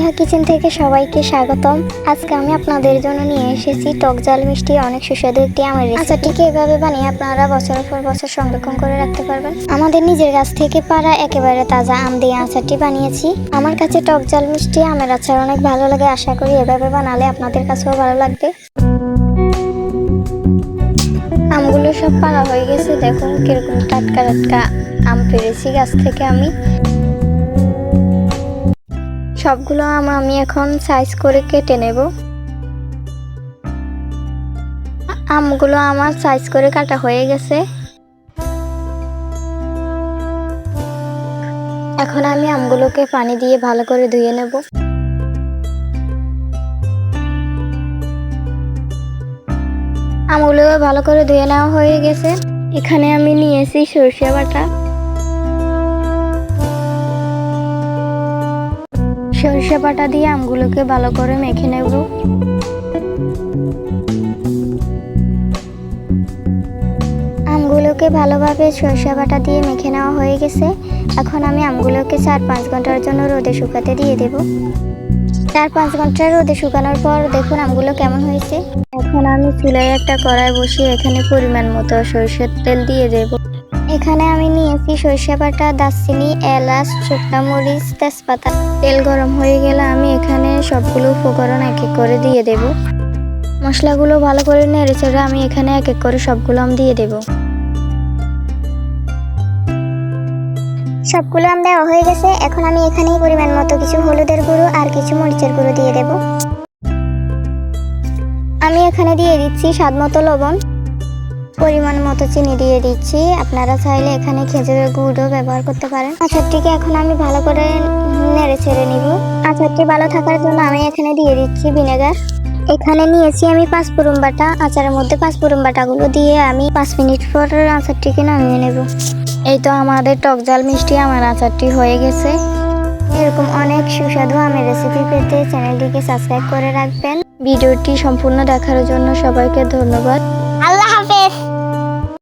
Sneha kitchen থেকে সবাইকে স্বাগতম। আজকে আমি আপনাদের জন্য নিয়ে এসেছি টক ঝাল মিষ্টি অনেক সুস্বাদু একটি আমের রেসিপি। আচারটিকে এভাবে বানিয়ে আপনারা বছরের পর বছর সংরক্ষণ করে রাখতে পারবেন। আমাদের নিজের গাছ থেকে পাড়া একেবারে তাজা আম দিয়ে আচারটি বানিয়েছি। আমার কাছে টক ঝাল মিষ্টি আমের আচার অনেক ভালো লাগে। আশা করি এভাবে বানালে আপনাদের কাছেও ভালো লাগবে। আমগুলো সব পাড়া হয়ে গেছে, দেখুন কিরকম টাটকা টাটকা আম পেরেছি গাছ থেকে আমি। সবগুলো আম আমি এখন সাইজ করে কেটে নেব। আমগুলো আমার সাইজ করে কাটা হয়ে গেছে। এখন আমি আমগুলোকে পানি দিয়ে ভালো করে ধুয়ে নেব। আমগুলো ভালো করে ধুয়ে নেওয়া হয়ে গেছে। এখানে আমি নিয়েছি সরষে বাটা। সরষে বাটা দিয়ে আমগুলোকে ভালো করে মেখে নেব। আমগুলোকে ভালোভাবে সরষে বাটা দিয়ে মেখে নেওয়া হয়ে গেছে। এখন আমি আমগুলোকে 4-5 ঘন্টার জন্য রোদে শুকাতে দিয়ে দেব। 4-5 ঘন্টা রোদে শুকানোর পর দেখুন আমগুলো কেমন হয়েছে। এখন আমি চুলায় একটা কড়াই বসিয়ে এখানে পরিমাণ মতো সরষের তেল দিয়ে দেব। এখানে আমি নিয়েছি সরষে বাটা, দারচিনি, এলাচ, শুকনো মরিচ, তেজপাতা। তেল গরম হয়ে গেলে আমি এখানে সবগুলো উপকরণ এক এক করে দিয়ে দেব। মশলাগুলো ভালো করে নেড়ে চেড়ে আমি এখানে এক এক করে সবগুলো আম দিয়ে দেব। সবগুলো আম দেওয়া হয়ে গেছে। এখন আমি এখানে পরিমাণ মতো কিছু হলুদের গুঁড়ো আর কিছু মরিচের গুঁড়ো দিয়ে দেব। আমি এখানে দিয়ে দিচ্ছি স্বাদ মতো লবণ, পরিমাণ মতো চিনি দিয়ে দিচ্ছি। আপনারা চাইলে এখানে খেজুরের গুড়ও ব্যবহার করতে পারেন। আচারটিকে এখন আমি ভালো করে নেড়ে ছেড়ে নিব। আচারটি ভালো থাকার জন্য আমি এখানে দিয়ে দিচ্ছি ভিনেগার। এখানে নিয়েছি আমি 5 ফোড়ন বাটা। আচারের মধ্যে 5 ফোড়ন বাটাগুলো দিয়ে আমি 5 মিনিট পর আচারটিকে নামিয়ে নেব। এই তো আমাদের টক ঝাল মিষ্টি আমের আচারটি হয়ে গেছে। এরকম অনেক সুস্বাদু আমের রেসিপি পেতে চ্যানেলটিকে সাবস্ক্রাইব করে রাখবেন। ভিডিওটি সম্পূর্ণ দেখার জন্য সবাইকে ধন্যবাদ।